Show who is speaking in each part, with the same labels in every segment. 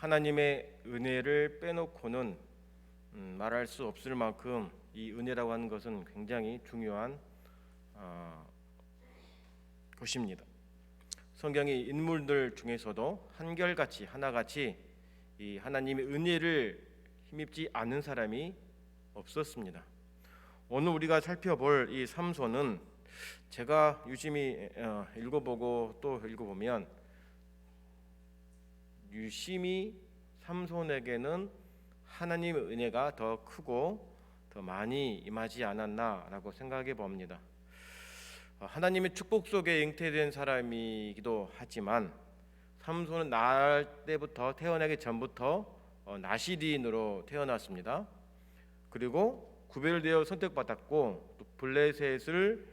Speaker 1: 하나님의 은혜를 빼놓고는 말할 수 없을 만큼 이 은혜라고 하는 것은 굉장히 중요한 것입니다. 성경의 인물들 중에서도 한결같이 하나같이 이 하나님의 은혜를 힘입지 않은 사람이 없었습니다. 오늘 우리가 살펴볼 이 삼손은 제가 유심히 읽어보고 또 읽어보면 유심히 삼손에게는 하나님의 은혜가 더 크고 더 많이 임하지 않았나라고 생각해 봅니다. 하나님의 축복 속에 잉태된 사람이기도 하지만 삼손은 낳을 때부터 태어나기 전부터 나시린으로 태어났습니다. 그리고 구별되어 선택받았고 또 블레셋을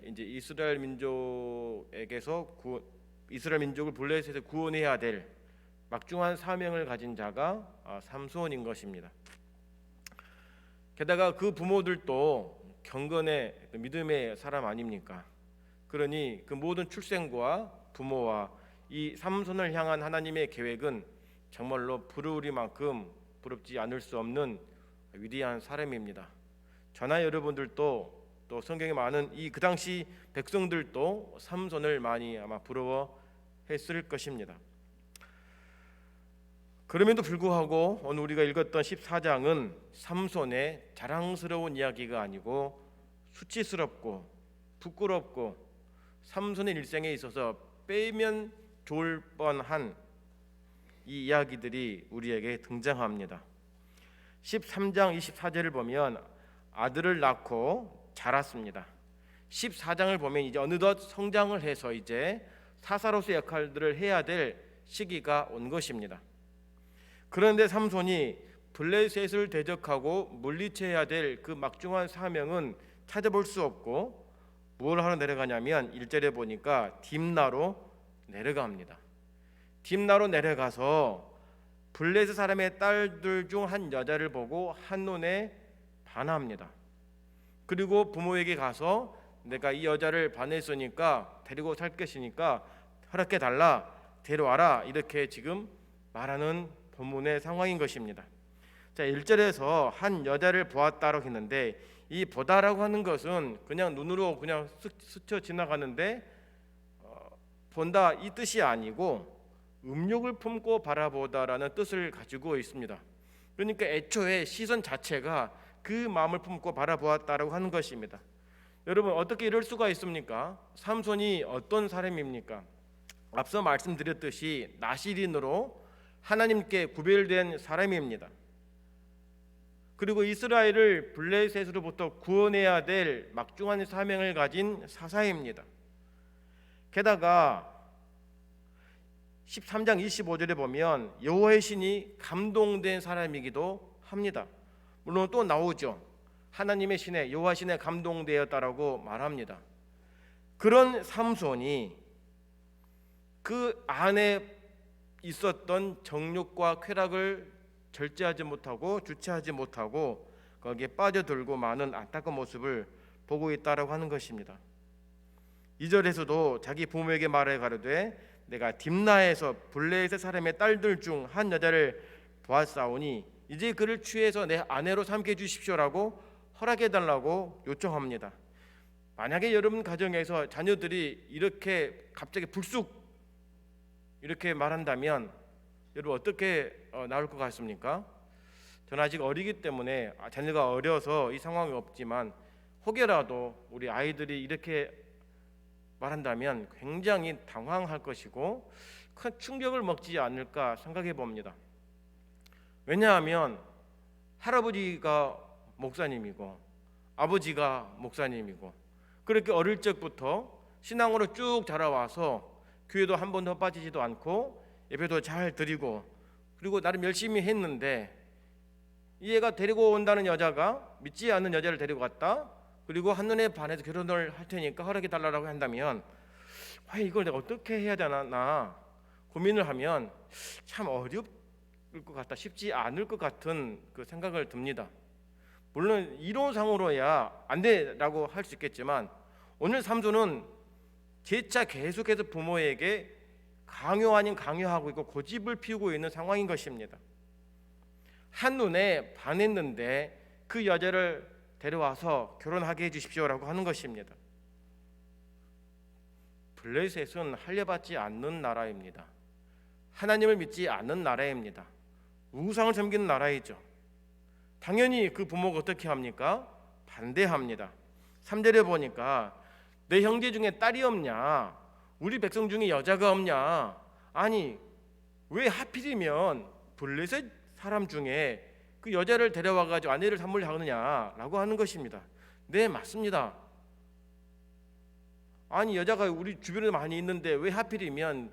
Speaker 1: 이제 이스라엘 민족을 블레셋에서 구원해야 될 막중한 사명을 가진 자가 삼손인 것입니다. 게다가 그 부모들도 경건의 믿음의 사람 아닙니까? 그러니 그 모든 출생과 부모와 이 삼손을 향한 하나님의 계획은 정말로 부러우리만큼 부럽지 않을 수 없는 위대한 사람입니다. 저나 여러분들도 또 성경에 많은 그 당시 백성들도 삼손을 많이 아마 부러워했을 것입니다. 그럼에도 불구하고 오늘 우리가 읽었던 14장은 삼손의 자랑스러운 이야기가 아니고 수치스럽고 부끄럽고 삼손의 일생에 있어서 빼면 좋을 뻔한 이 이야기들이 우리에게 등장합니다. 13장 24절을 보면 아들을 낳고 자랐습니다. 14장을 보면 이제 어느덧 성장을 해서 이제 사사로서의 역할들을 해야 될 시기가 온 것입니다. 그런데 삼손이 블레셋을 대적하고 물리쳐야 될 그 막중한 사명은 찾아볼 수 없고 뭘 하러 내려가냐면 1절에 보니까 딥나로 내려갑니다. 딥나로 내려가서 블레셋 사람의 딸들 중 한 여자를 보고 한눈에 반합니다. 그리고 부모에게 가서 내가 이 여자를 반했으니까 데리고 살 것이니까 허락해 달라, 데려와라, 이렇게 지금 말하는 본문의 상황인 것입니다. 자, 1절에서 한 여자를 보았다라고 했는데 이 보다라고 하는 것은 그냥 눈으로 그냥 스쳐 지나가는데 본다 이 뜻이 아니고 음욕을 품고 바라보다라는 뜻을 가지고 있습니다. 그러니까 애초에 시선 자체가 그 마음을 품고 바라보았다라고 하는 것입니다. 여러분, 어떻게 이럴 수가 있습니까? 삼손이 어떤 사람입니까? 앞서 말씀드렸듯이 나시린으로 하나님께 구별된 사람입니다. 그리고 이스라엘을 블레셋으로부터 구원해야 될 막중한 사명을 가진 사사입니다. 게다가 13장 25절에 보면 여호와의 신이 감동된 사람이기도 합니다. 물론 또 나오죠. 하나님의 신에, 여호와 신에 감동되었다라고 말합니다. 그런 삼손이 그 안에 있었던 정욕과 쾌락을 절제하지 못하고 주체하지 못하고 거기에 빠져들고 마는 안타까운 모습을 보고 있다라고 하는 것입니다. 2절에서도 자기 부모에게 말해 가로되 내가 딥나에서 블레셋 사람의 딸들 중 한 여자를 보았사오니 이제 그를 취해서 내 아내로 삼게 해주십시오라고 허락해 달라고 요청합니다. 만약에 여러분 가정에서 자녀들이 이렇게 갑자기 불쑥 이렇게 말한다면 여러분 어떻게 나올 것 같습니까? 저는 아직 어리기 때문에 자녀가 어려서 이 상황이 없지만 혹여라도 우리 아이들이 이렇게 말한다면 굉장히 당황할 것이고 큰 충격을 먹지 않을까 생각해 봅니다. 왜냐하면 할아버지가 목사님이고 아버지가 목사님이고 그렇게 어릴 적부터 신앙으로 쭉 자라와서 교회도 한 번도 빠지지도 않고 예배도 잘 드리고 그리고 나름 열심히 했는데 이 애가 데리고 온다는 여자가 믿지 않는 여자를 데리고 갔다. 그리고 한눈에 반해서 결혼을 할 테니까 허락해 달라고 한다면 이걸 내가 어떻게 해야 되나 고민을 하면 참 어려울 것 같다, 쉽지 않을 것 같은 그 생각을 듭니다. 물론 이론상으로야 안 돼라고 할 수 있겠지만 오늘 삼손은 재차 계속해서 부모에게 강요 아닌 강요하고 있고 고집을 피우고 있는 상황인 것입니다. 한눈에 반했는데 그 여자를 데려와서 결혼하게 해주십시오라고 하는 것입니다. 블레셋은 할례받지 않는 나라입니다. 하나님을 믿지 않는 나라입니다. 우상을 섬기는 나라이죠. 당연히 그 부모가 어떻게 합니까? 반대합니다. 3절에 보니까 내 형제 중에 딸이 없냐? 우리 백성 중에 여자가 없냐? 아니 왜 하필이면 블레셋 사람 중에 그 여자를 데려와가지고 아내를 삼으려 하느냐라고 하는 것입니다. 네, 맞습니다. 아니 여자가 우리 주변에 많이 있는데 왜 하필이면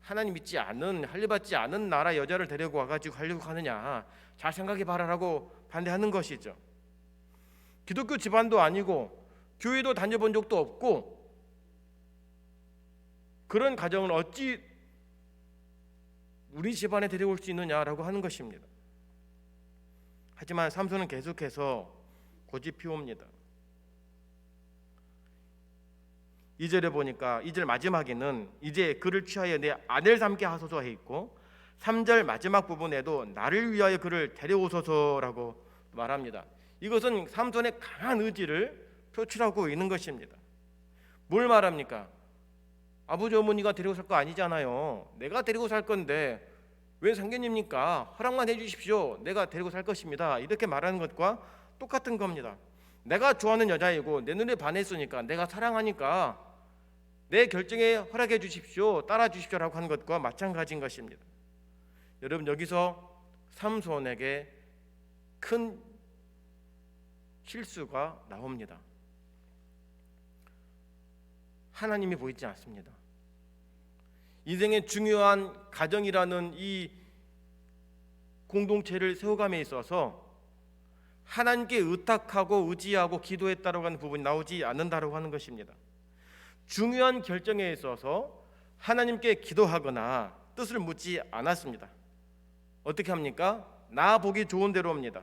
Speaker 1: 하나님 믿지 않는 할례받지 않은 나라 여자를 데리고 와가지고 하려고 하느냐, 잘 생각해봐라라고 반대하는 것이죠. 기독교 집안도 아니고 교회도 다녀본 적도 없고 그런 가정을 어찌 우리 집안에 데려올 수 있느냐라고 하는 것입니다. 하지만 삼손은 계속해서 고집 피웁니다. 2절에 보니까 2절 마지막에는 이제 그를 취하여 내 아내를 삼게 하소서 해 있고 3절 마지막 부분에도 나를 위하여 그를 데려오소서라고 말합니다. 이것은 삼손의 강한 의지를 표출하고 있는 것입니다. 뭘 말합니까? 아버지 어머니가 데리고 살 거 아니잖아요. 내가 데리고 살 건데 왜 상견입니까? 허락만 해주십시오. 내가 데리고 살 것입니다. 이렇게 말하는 것과 똑같은 겁니다. 내가 좋아하는 여자이고 내 눈에 반했으니까 내가 사랑하니까 내 결정에 허락해 주십시오. 따라 주십시오라고 하는 것과 마찬가지인 것입니다. 여러분 여기서 삼손에게 큰 실수가 나옵니다. 하나님이 보이지 않습니다. 인생의 중요한 가정이라는 이 공동체를 세워감에 있어서 하나님께 의탁하고 의지하고 기도했다라고 하는 부분이 나오지 않는다라고 하는 것입니다. 중요한 결정에 있어서 하나님께 기도하거나 뜻을 묻지 않았습니다. 어떻게 합니까? 나 보기 좋은 대로 합니다.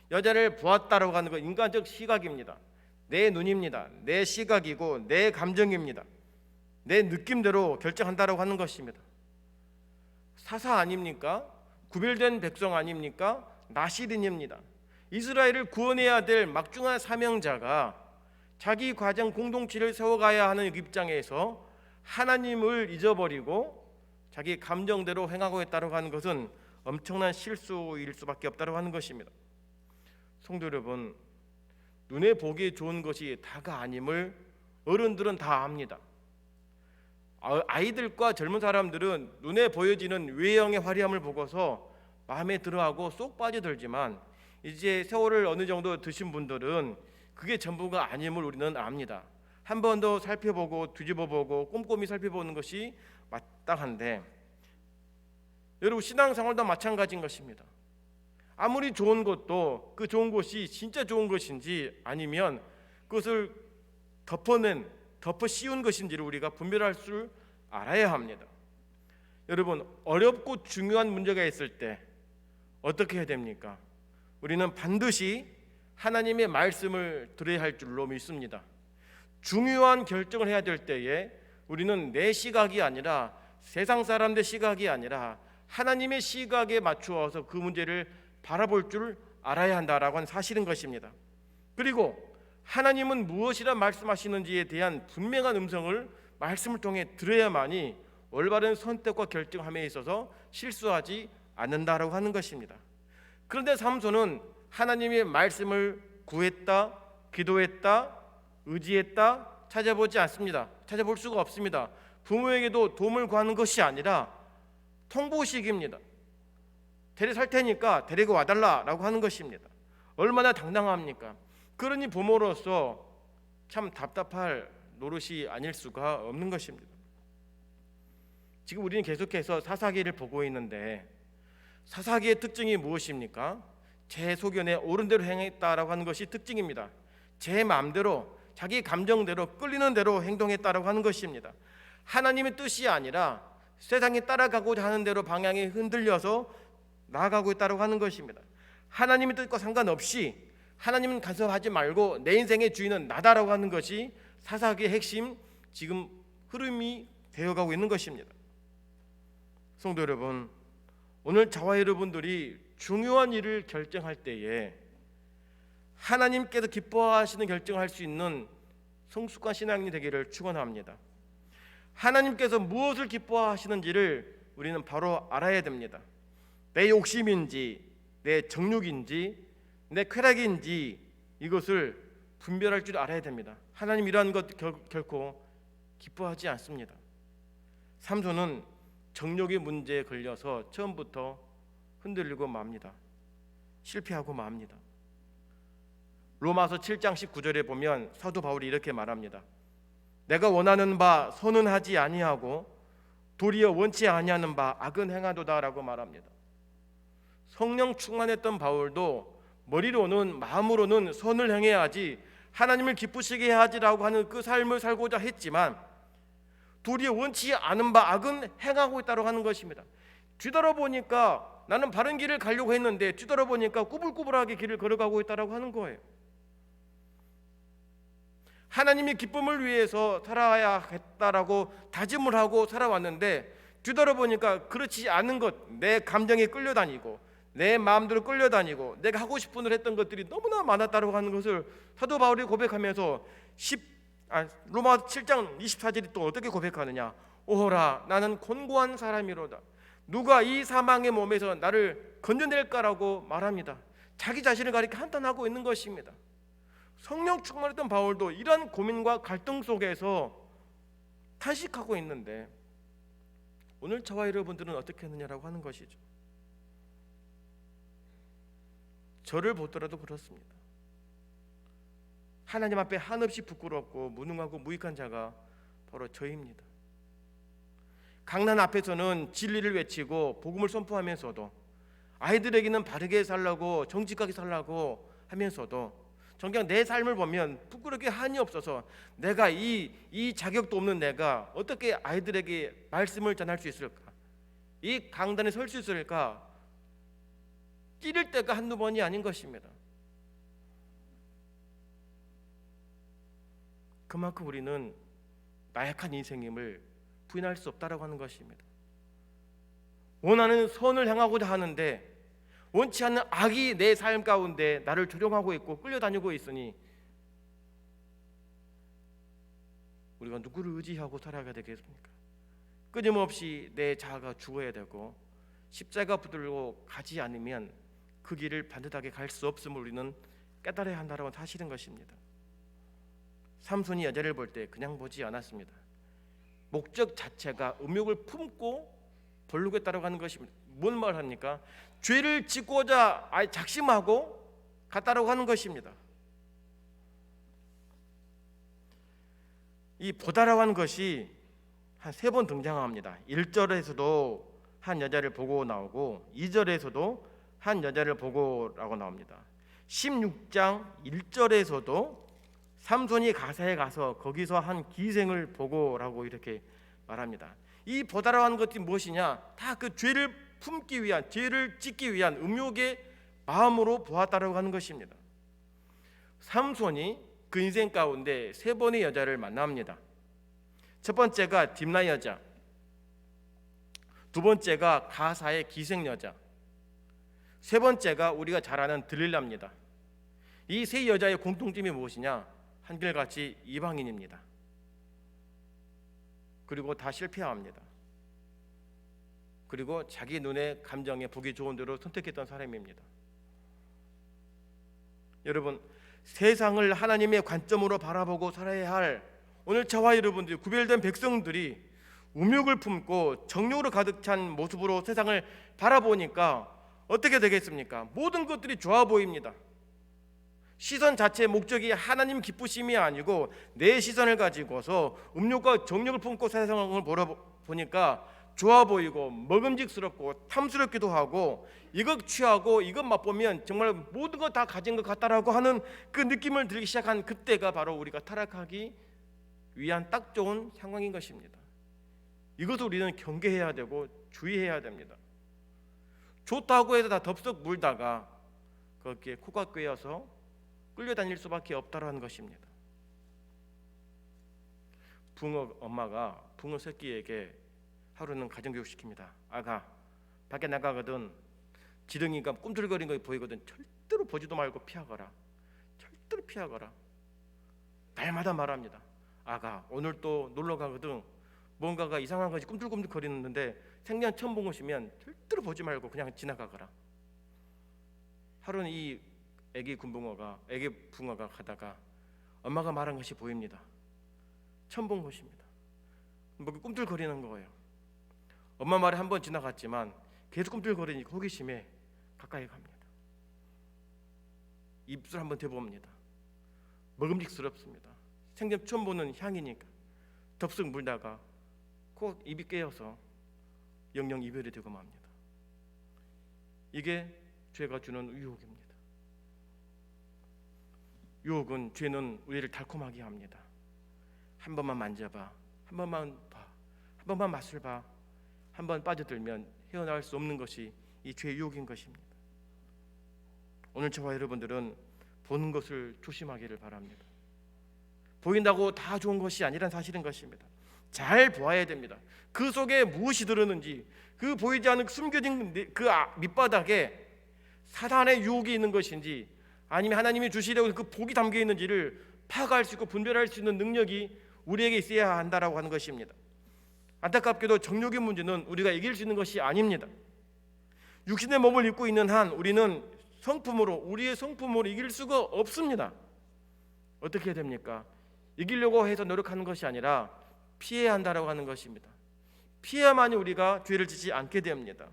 Speaker 1: 여자를 보았다라고 하는 건 인간적 시각입니다. 내 눈입니다. 내 시각이고 내 감정입니다. 내 느낌대로 결정한다라고 하는 것입니다. 사사 아닙니까? 구별된 백성 아닙니까? 나시린입니다. 이스라엘을 구원해야 될 막중한 사명자가 자기 가정 공동체를 세워가야 하는 입장에서 하나님을 잊어버리고 자기 감정대로 행하고 있다고 하는 것은 엄청난 실수일 수밖에 없다고 하는 것입니다. 성도 여러분, 눈에 보기 좋은 것이 다가 아님을 어른들은 다 압니다. 아이들과 젊은 사람들은 눈에 보여지는 외형의 화려함을 보고서 마음에 들어하고 쏙 빠져들지만 이제 세월을 어느 정도 드신 분들은 그게 전부가 아님을 우리는 압니다. 한 번 더 살펴보고 뒤집어보고 꼼꼼히 살펴보는 것이 마땅한데 여러분 신앙생활도 마찬가지인 것입니다. 아무리 좋은 것도 그 좋은 것이 진짜 좋은 것인지 아니면 그것을 덮어 씌운 것인지를 우리가 분별할 줄 알아야 합니다. 여러분 어렵고 중요한 문제가 있을 때 어떻게 해야 됩니까? 우리는 반드시 하나님의 말씀을 들어야 할 줄로 믿습니다. 중요한 결정을 해야 될 때에 우리는 내 시각이 아니라 세상 사람들의 시각이 아니라 하나님의 시각에 맞추어서 그 문제를 바라볼 줄 알아야 한다라고 하는 사실인 것입니다. 그리고 하나님은 무엇이라 말씀하시는지에 대한 분명한 음성을 말씀을 통해 들어야만이 올바른 선택과 결정함에 있어서 실수하지 않는다라고 하는 것입니다. 그런데 삼손은 하나님의 말씀을 구했다, 기도했다, 의지했다, 찾아보지 않습니다. 찾아볼 수가 없습니다. 부모에게도 도움을 구하는 것이 아니라 통보식입니다. 데려 살 테니까 데리고 와달라라고 하는 것입니다. 얼마나 당당합니까? 그러니 부모로서 참 답답할 노릇이 아닐 수가 없는 것입니다. 지금 우리는 계속해서 사사기를 보고 있는데 사사기의 특징이 무엇입니까? 제 소견에 옳은 대로 행했다라고 하는 것이 특징입니다. 제 마음대로 자기 감정대로 끌리는 대로 행동했다라고 하는 것입니다. 하나님의 뜻이 아니라 세상이 따라가고자 하는 대로 방향이 흔들려서 나아가고 있다고 하는 것입니다. 하나님의 뜻과 상관없이 하나님은 간섭하지 말고 내 인생의 주인은 나다라고 하는 것이 사사기의 핵심 지금 흐름이 되어가고 있는 것입니다. 성도 여러분, 오늘 저와 여러분들이 중요한 일을 결정할 때에 하나님께서 기뻐하시는 결정을 할 수 있는 성숙한 신앙인이 되기를 축원합니다. 하나님께서 무엇을 기뻐하시는지를 우리는 바로 알아야 됩니다. 내 욕심인지 내 정욕인지 내 쾌락인지 이것을 분별할 줄 알아야 됩니다. 하나님 이러한 것 결코 기뻐하지 않습니다. 삼손은 정욕의 문제에 걸려서 처음부터 흔들리고 맙니다. 실패하고 맙니다. 로마서 7장 19절에 보면 사도 바울이 이렇게 말합니다. 내가 원하는 바 선은 하지 아니하고 도리어 원치 아니하는 바 악은 행하도다라고 말합니다. 성령 충만했던 바울도 머리로는 마음으로는 선을 행해야지 하나님을 기쁘시게 해야지라고 하는 그 삶을 살고자 했지만 도리어 원치 않은 바 악은 행하고 있다고 하는 것입니다. 뒤돌아보니까 나는 바른 길을 가려고 했는데 뒤돌아보니까 꾸불꾸불하게 길을 걸어가고 있다고 하는 거예요. 하나님의 기쁨을 위해서 살아야겠다라고 다짐을 하고 살아왔는데 뒤돌아보니까 그렇지 않은 것, 내 감정에 끌려다니고 내 마음대로 끌려다니고 내가 하고 싶은 일 했던 것들이 너무나 많았다고 하는 것을 사도 바울이 고백하면서 로마 7장 24절이 또 어떻게 고백하느냐. 오호라 나는 곤고한 사람이로다. 누가 이 사망의 몸에서 나를 건져낼까라고 말합니다. 자기 자신을 가리켜 한탄하고 있는 것입니다. 성령 충만했던 바울도 이러한 고민과 갈등 속에서 탄식하고 있는데 오늘 저와 여러분들은 어떻게 했느냐라고 하는 것이죠. 저를 보더라도 그렇습니다. 하나님 앞에 한없이 부끄럽고 무능하고 무익한 자가 바로 저입니다. 강난 앞에서는 진리를 외치고 복음을 선포하면서도 아이들에게는 바르게 살라고 정직하게 살라고 하면서도 정작 내 삶을 보면 부끄럽게 한이 없어서 내가 이 자격도 없는 내가 어떻게 아이들에게 말씀을 전할 수 있을까? 이 강단에 설 수 있을까? 찌를 때가 한두 번이 아닌 것입니다. 그만큼 우리는 나약한 인생임을 부인할 수 없다라고 하는 것입니다. 원하는 선을 행하고자 하는데 원치 않는 악이 내 삶 가운데 나를 조종하고 있고 끌려다니고 있으니 우리가 누구를 의지하고 살아가야 되겠습니까? 끊임없이 내 자아가 죽어야 되고 십자가 붙들고 가지 않으면 그 길을 반듯하게 갈 수 없음을 우리는 깨달아야 한다는 사실인 것입니다. 삼손이 여자를 볼 때 그냥 보지 않았습니다. 목적 자체가 음욕을 품고 벌르겠다고 하는 것입니다. 뭔 말 합니까? 죄를 짓고자 작심하고 갔다라고 하는 것입니다. 이 보다라고 하는 것이 한 3번 등장합니다. 1절에서도 한 여자를 보고 나오고 2절에서도 한 여자를 보고라고 나옵니다. 16장 1절에서도 삼손이 가사에 가서 거기서 한 기생을 보고라고 이렇게 말합니다. 이 보다라고 하는 것이 무엇이냐? 다 그 죄를 품기 위한, 죄를 짓기 위한 음욕의 마음으로 보았다라고 하는 것입니다. 삼손이 그 인생 가운데 3번의 여자를 만납니다. 첫 번째가 딥나 여자, 두 번째가 가사의 기생 여자, 세 번째가 우리가 잘 아는 들릴라입니다. 이 세 여자의 공통점이 무엇이냐? 한결같이 이방인입니다. 그리고 다 실패합니다. 그리고 자기 눈에 감정에 보기 좋은 대로 선택했던 사람입니다. 여러분, 세상을 하나님의 관점으로 바라보고 살아야 할 오늘 저와 여러분들이 구별된 백성들이 음욕을 품고 정욕으로 가득 찬 모습으로 세상을 바라보니까 어떻게 되겠습니까? 모든 것들이 좋아 보입니다. 시선 자체의 목적이 하나님 기쁘심이 아니고 내 시선을 가지고서 음욕과 정욕을 품고 세상을 보니까 좋아 보이고 먹음직스럽고 탐스럽기도 하고 이것 취하고 이것 맛보면 정말 모든 것 다 가진 것 같다라고 하는 그 느낌을 들기 시작한 그때가 바로 우리가 타락하기 위한 딱 좋은 상황인 것입니다. 이것을 우리는 경계해야 되고 주의해야 됩니다. 좋다고 해서 다 덥석 물다가 거기에 코가 꿰어서 끌려다닐 수밖에 없다라는 것입니다. 붕어 엄마가 붕어 새끼에게 하루는 가정교육 시킵니다. 아가, 밖에 나가거든 지렁이가 꿈틀거리는 거 보이거든 절대로 보지도 말고 피하거라. 절대로 피하거라. 날마다 말합니다. 아가, 오늘 또 놀러 가거든 뭔가가 이상한 것이 꿈틀꿈틀 거리는데 생전 처음 본 것이면 절대로 보지 말고 그냥 지나가거라. 하루는 이 애기 붕어가 가다가 엄마가 말한 것이 보입니다. 처음 본 것입니다. 뭐 꿈틀거리는 거예요. 엄마 말에 한번 지나갔지만 계속 꿈틀거리니까 호기심에 가까이 갑니다. 입술 한번 대봅니다. 먹음직스럽습니다. 생전 처음 보는 향이니까 덥석 물다가 꼭 입이 깨어서 영영 이별이 되고 맙니다. 이게 죄가 주는 유혹입니다. 유혹은, 죄는 우리를 달콤하게 합니다. 한 번만 만져봐, 한 번만 봐, 한 번만 맛을 봐, 한 번 빠져들면 헤어나올 수 없는 것이 이 죄의 유혹인 것입니다. 오늘 저와 여러분들은 보는 것을 조심하기를 바랍니다. 보인다고 다 좋은 것이 아니란 사실인 것입니다. 잘 보아야 됩니다. 그 속에 무엇이 들었는지, 그 보이지 않는 숨겨진 그 밑바닥에 사단의 유혹이 있는 것인지 아니면 하나님이 주시려고 그 복이 담겨 있는지를 파악할 수 있고 분별할 수 있는 능력이 우리에게 있어야 한다라고 하는 것입니다. 안타깝게도 정욕의 문제는 우리가 이길 수 있는 것이 아닙니다. 육신의 몸을 입고 있는 한 우리는 우리의 성품으로 이길 수가 없습니다. 어떻게 해야 됩니까? 이기려고 해서 노력하는 것이 아니라 피해야 한다라고 하는 것입니다. 피해야만이 우리가 죄를 짓지 않게 됩니다.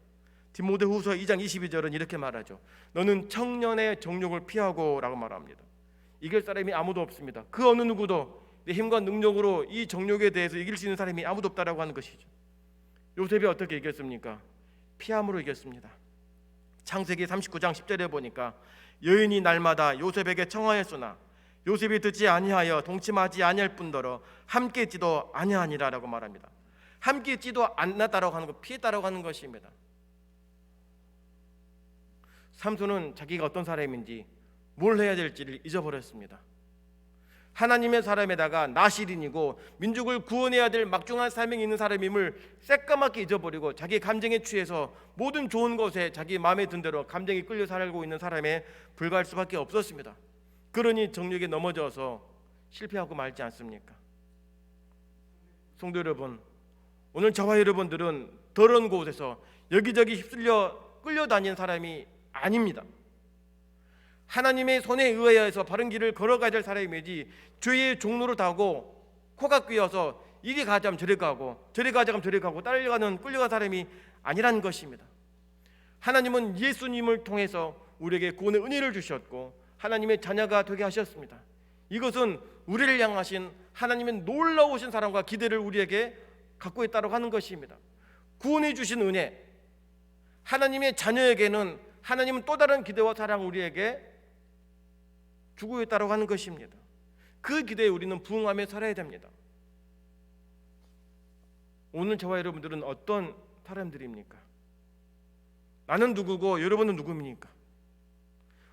Speaker 1: 디모데후서 2장 22절은 이렇게 말하죠. 너는 청년의 정욕을 피하고 라고 말합니다. 이길 사람이 아무도 없습니다. 그 어느 누구도 내 힘과 능력으로 이 정욕에 대해서 이길 수 있는 사람이 아무도 없다라고 하는 것이죠. 요셉이 어떻게 이겼습니까? 피함으로 이겼습니다. 창세기 39장 10절에 보니까 여인이 날마다 요셉에게 청하였으나 요셉이 듣지 아니하여 동침하지 아니할 뿐더러 함께 있지도 아니하니라라고 말합니다. 함께 있지도 않았다라고 하는 것, 피했다라고 하는 것입니다. 삼손은 자기가 어떤 사람인지 뭘 해야 될지를 잊어버렸습니다. 하나님의 사람에다가 나실인이고 민족을 구원해야 될 막중한 사명이 있는 사람임을 새까맣게 잊어버리고 자기 감정에 취해서 모든 좋은 것에 자기 마음에 든 대로 감정이 끌려 살고 있는 사람에 불과할 수밖에 없었습니다. 그러니 정욕에 넘어져서 실패하고 말지 않습니까? 성도 여러분, 오늘 저와 여러분들은 더러운 곳에서 여기저기 휩쓸려 끌려다니는 사람이 아닙니다. 하나님의 손에 의하여서 바른 길을 걸어가야 될 사람이지 죄의 종로를 타고 코가 끼어서 이리 가자면 저리 가고 저리 가자면 저리 가고 끌려가는 사람이 아니라는 것입니다. 하나님은 예수님을 통해서 우리에게 구원의 은혜를 주셨고 하나님의 자녀가 되게 하셨습니다. 이것은 우리를 향하신 하나님의 놀라우신 사랑과 기대를 우리에게 갖고 있다고 하는 것입니다. 구원해 주신 은혜, 하나님의 자녀에게는 하나님은 또 다른 기대와 사랑을 우리에게 주고 있다고 하는 것입니다. 그 기대에 우리는 부응하며 살아야 됩니다. 오늘 저와 여러분들은 어떤 사람들입니까? 나는 누구고 여러분은 누구입니까?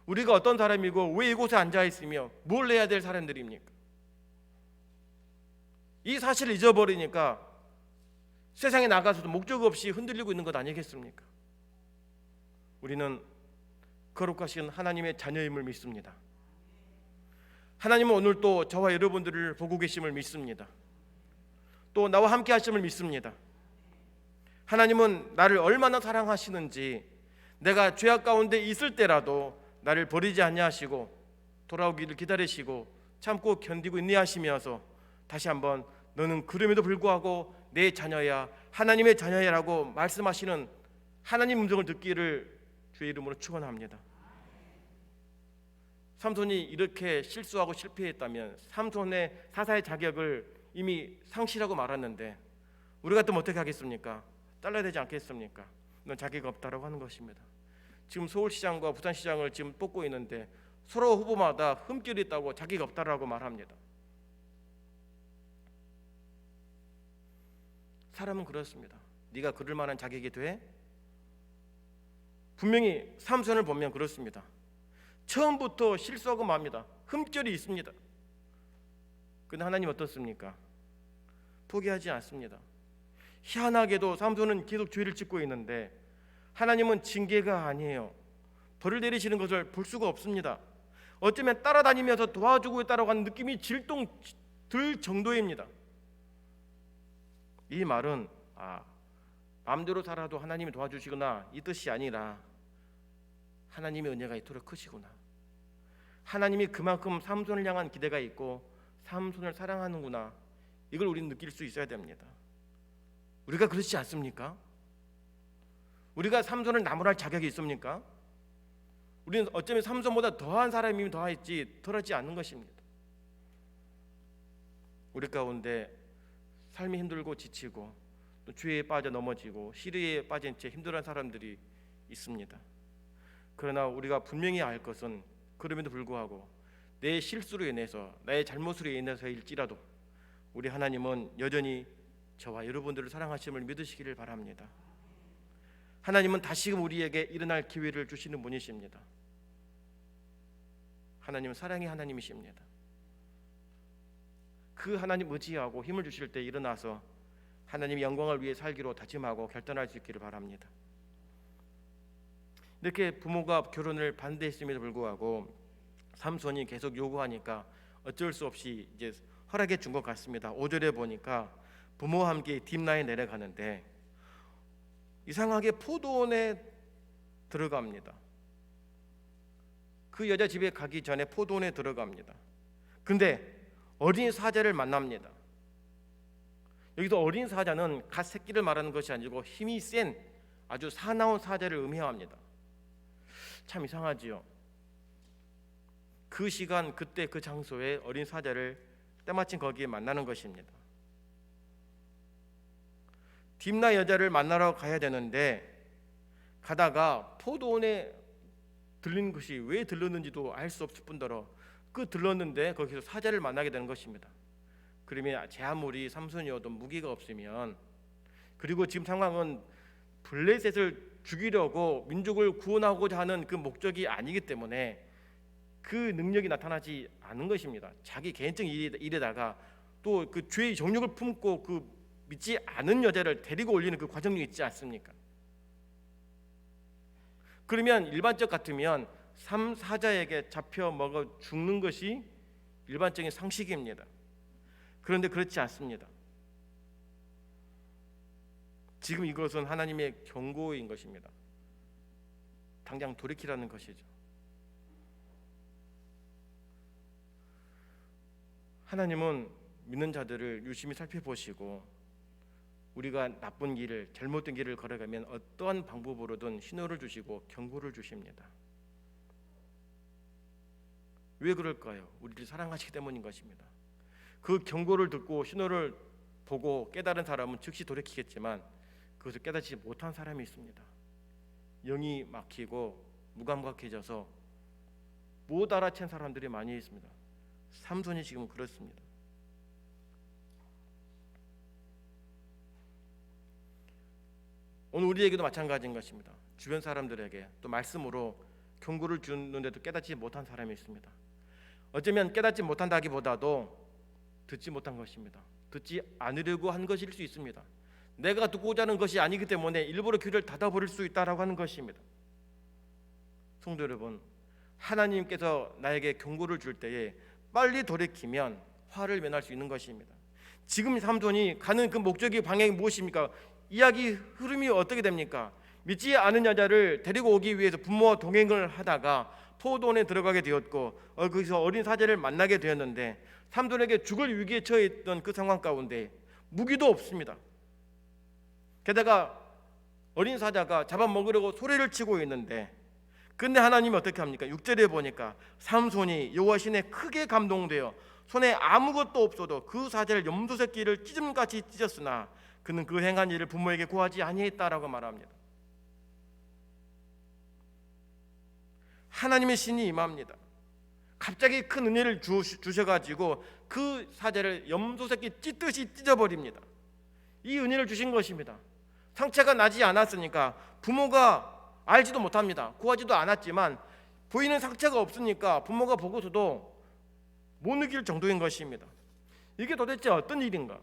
Speaker 1: 우리가 어떤 사람이고 왜 이곳에 앉아 있으며 뭘 해야 될 사람들입니까? 이 사실을 잊어버리니까 세상에 나가서도 목적 없이 흔들리고 있는 것 아니겠습니까? 우리는 거룩하신 하나님의 자녀임을 믿습니다. 하나님은 오늘 또 저와 여러분들을 보고 계심을 믿습니다. 또 나와 함께 하심을 믿습니다. 하나님은 나를 얼마나 사랑하시는지, 내가 죄악 가운데 있을 때라도 나를 버리지 아니하시고 돌아오기를 기다리시고 참고 견디고 인내하시면서 다시 한번 너는 그럼에도 불구하고 내 자녀야, 하나님의 자녀야라고 말씀하시는 하나님 음성을 듣기를 주의 이름으로 축원합니다. 삼손이 이렇게 실수하고 실패했다면 삼손의 사사의 자격을 이미 상실하고 말았는데 우리 같으면 어떻게 하겠습니까? 잘라야 되지 않겠습니까? 넌 자격이 없다라고 하는 것입니다. 지금 서울시장과 부산시장을 지금 뽑고 있는데 서로 후보마다 흠결이 있다고 자격이 없다라고 말합니다. 사람은 그렇습니다. 네가 그럴 만한 자격이 돼? 분명히 삼손을 보면 그렇습니다. 처음부터 실수하고 맙니다. 흠결이 있습니다. 그런데 하나님 어떻습니까? 포기하지 않습니다. 희한하게도 삼손은 계속 죄를 짓고 있는데 하나님은 징계가 아니에요. 벌을 내리시는 것을 볼 수가 없습니다. 어쩌면 따라다니면서 도와주고 있다고 하는 느낌이 질동 들 정도입니다. 이 말은 마음대로 살아도 하나님이 도와주시거나 이 뜻이 아니라 하나님의 은혜가 이토록 크시구나, 하나님이 그만큼 삼손을 향한 기대가 있고 삼손을 사랑하는구나, 이걸 우리는 느낄 수 있어야 됩니다. 우리가 그렇지 않습니까? 우리가 삼손을 나무랄 자격이 있습니까? 우리는 어쩌면 삼손보다 더한 사람이면 더하지 덜하지 않는 것입니다. 우리 가운데 삶이 힘들고 지치고 또 죄에 빠져 넘어지고 시리에 빠진 채 힘들어하는 사람들이 있습니다. 그러나 우리가 분명히 알 것은 그럼에도 불구하고 내 실수로 인해서 나의 잘못으로 인해서일지라도 우리 하나님은 여전히 저와 여러분들을 사랑하심을 믿으시기를 바랍니다. 하나님은 다시금 우리에게 일어날 기회를 주시는 분이십니다. 하나님은 사랑의 하나님이십니다. 그 하나님 의지하고 힘을 주실 때 일어나서 하나님의 영광을 위해 살기로 다짐하고 결단할 수 있기를 바랍니다. 이렇게 부모가 결혼을 반대했음에도 불구하고 삼손이 계속 요구하니까 어쩔 수 없이 이제 허락해 준 것 같습니다. 5절에 보니까 부모와 함께 딥나에 내려가는데 이상하게 포도원에 들어갑니다. 그 여자 집에 가기 전에 포도원에 들어갑니다. 근데 어린 사자를 만납니다. 여기서 어린 사자는 갓 새끼를 말하는 것이 아니고 힘이 센 아주 사나운 사자를 의미합니다. 참 이상하지요. 그 시간 그때 그 장소에 어린 사자를 때마침 거기에 만나는 것입니다. 딥나 여자를 만나러 가야 되는데 가다가 포도원에 들린 것이 왜 들렀는지도 알 수 없을 뿐더러 그 들렀는데 거기서 사자를 만나게 되는 것입니다. 그러면 제 아무리 삼손이어도 무기가 없으면, 그리고 지금 상황은 블레셋을 죽이려고 민족을 구원하고자 하는 그 목적이 아니기 때문에 그 능력이 나타나지 않은 것입니다. 자기 개인적인 일에다가 또 그 죄의 정욕을 품고 그 믿지 않은 여자를 데리고 올리는 그 과정이 있지 않습니까? 그러면 일반적 같으면 사자에게 잡혀 먹어 죽는 것이 일반적인 상식입니다. 그런데 그렇지 않습니다. 지금 이것은 하나님의 경고인 것입니다. 당장 돌이키라는 것이죠. 하나님은 믿는 자들을 유심히 살펴보시고 우리가 나쁜 길을, 잘못된 길을 걸어가면 어떠한 방법으로든 신호를 주시고 경고를 주십니다. 왜 그럴까요? 우리를 사랑하시기 때문인 것입니다. 그 경고를 듣고 신호를 보고 깨달은 사람은 즉시 돌이키겠지만 그것을 깨닫지 못한 사람이 있습니다. 영이 막히고 무감각해져서 못 알아챈 사람들이 많이 있습니다. 삼손이 지금 그렇습니다. 오늘 우리에게도 마찬가지인 것입니다. 주변 사람들에게 또 말씀으로 경고를 주는데도 깨닫지 못한 사람이 있습니다. 어쩌면 깨닫지 못한다기보다도 듣지 못한 것입니다. 듣지 않으려고 한 것일 수 있습니다. 내가 듣고자 하는 것이 아니기 때문에 일부러 귀를 닫아버릴 수 있다라고 하는 것입니다. 성도 여러분, 하나님께서 나에게 경고를 줄 때에 빨리 돌이키면 화를 면할 수 있는 것입니다. 지금 삼손이 가는 그 목적의 방향이 무엇입니까? 이야기 흐름이 어떻게 됩니까? 믿지 않은 여자를 데리고 오기 위해서 부모와 동행을 하다가 포도원에 들어가게 되었고 거기서 어린 사자를 만나게 되었는데 삼손에게 죽을 위기에 처해 있던 그 상황 가운데 무기도 없습니다. 게다가 어린 사자가 잡아먹으려고 소리를 치고 있는데, 근데 하나님이 어떻게 합니까? 6절에 보니까 삼손이 여호와 신에 크게 감동되어 손에 아무것도 없어도 그 사자를 염소새끼를 찢음같이 찢었으나 그는 그 행한 일을 부모에게 고하지 아니했다라고 말합니다. 하나님의 신이 임합니다. 갑자기 큰 은혜를 주셔가지고 그 사자를 염소새끼 찢듯이 찢어버립니다. 이 은혜를 주신 것입니다. 상처가 나지 않았으니까 부모가 알지도 못합니다. 구하지도 않았지만 보이는 상처가 없으니까 부모가 보고서도 못 느낄 정도인 것입니다. 이게 도대체 어떤 일인가?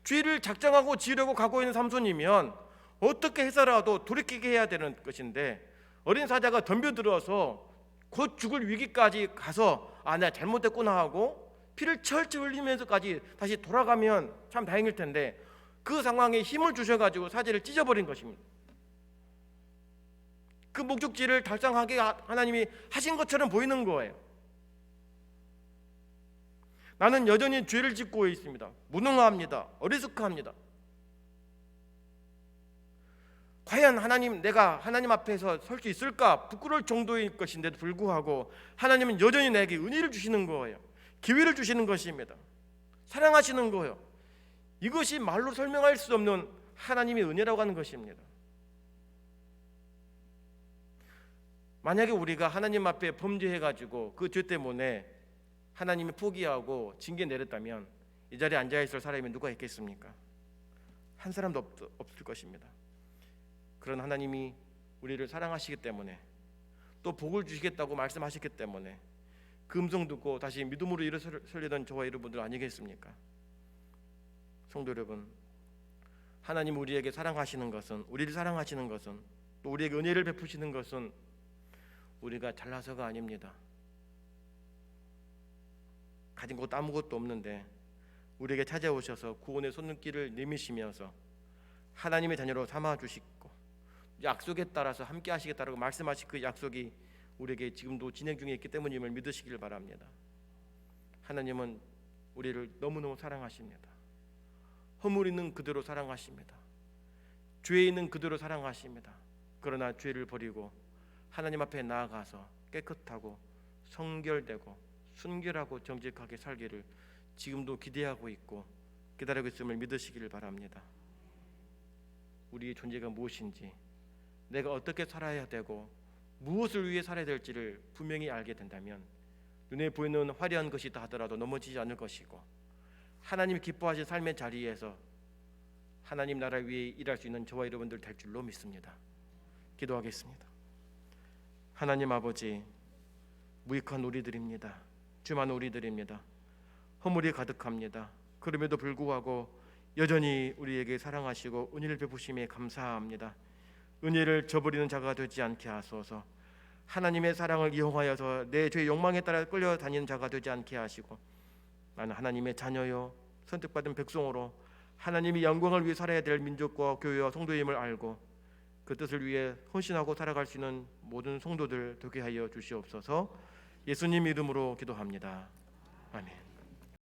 Speaker 1: 죄를 작정하고 지으려고 가고 있는 삼손이면 어떻게 해서라도 돌이키게 해야 되는 것인데, 어린 사자가 덤벼들어서 곧 죽을 위기까지 가서 내가 잘못했구나 하고 피를 철철 흘리면서까지 다시 돌아가면 참 다행일 텐데, 그 상황에 힘을 주셔가지고 사자를 찢어버린 것입니다. 그 목적지를 달성하게 하나님이 하신 것처럼 보이는 거예요. 나는 여전히 죄를 짓고 있습니다. 무능합니다. 어리숙합니다. 과연 내가 하나님 앞에서 설 수 있을까 부끄러울 정도일 것인데도 불구하고 하나님은 여전히 내게 은혜를 주시는 거예요. 기회를 주시는 것입니다. 사랑하시는 거예요. 이것이 말로 설명할 수 없는 하나님의 은혜라고 하는 것입니다. 만약에 우리가 하나님 앞에 범죄해가지고 그 죄 때문에 하나님이 포기하고 징계 내렸다면 이 자리에 앉아있을 사람이 누가 있겠습니까? 한 사람도 없을 것입니다. 그런 하나님이 우리를 사랑하시기 때문에, 또 복을 주시겠다고 말씀하셨기 때문에 그 음성 듣고 다시 믿음으로 일어서려던 저와 여러분들 아니겠습니까? 성도 여러분, 하나님 우리에게 사랑하시는 것은, 우리를 사랑하시는 것은, 또 우리에게 은혜를 베푸시는 것은 우리가 잘나서가 아닙니다. 가진 것도 아무것도 없는데 우리에게 찾아오셔서 구원의 손길을 내미시면서 하나님의 자녀로 삼아주시고 약속에 따라서 함께 하시겠다라고 말씀하신 그 약속이 우리에게 지금도 진행 중에 있기 때문임을 믿으시길 바랍니다. 하나님은 우리를 너무너무 사랑하십니다. 허물 있는 그대로 사랑하십니다. 죄 있는 그대로 사랑하십니다. 그러나 죄를 버리고 하나님 앞에 나아가서 깨끗하고 성결되고 순결하고 정직하게 살기를 지금도 기대하고 있고 기다리고 있음을 믿으시기를 바랍니다. 우리의 존재가 무엇인지, 내가 어떻게 살아야 되고 무엇을 위해 살아야 될지를 분명히 알게 된다면 눈에 보이는 화려한 것이다 하더라도 넘어지지 않을 것이고, 하나님이 기뻐하실 삶의 자리에서 하나님 나라 위에 일할 수 있는 저와 여러분들 될 줄로 믿습니다. 기도하겠습니다. 하나님 아버지, 무익한 우리들입니다. 주만 우리들입니다. 허물이 가득합니다. 그럼에도 불구하고 여전히 우리에게 사랑하시고 은혜를 베푸심에 감사합니다. 은혜를 저버리는 자가 되지 않게 하소서. 하나님의 사랑을 이용하여서 내 죄의 욕망에 따라 끌려다니는 자가 되지 않게 하시고, 나는 하나님의 자녀요 선택받은 백성으로 하나님의 영광을 위해 살아야 될 민족과 교회와 성도임을 알고 그 뜻을 위해 헌신하고 살아갈 수 있는 모든 성도들 되게 하여 주시옵소서. 예수님 이름으로 기도합니다. 아멘.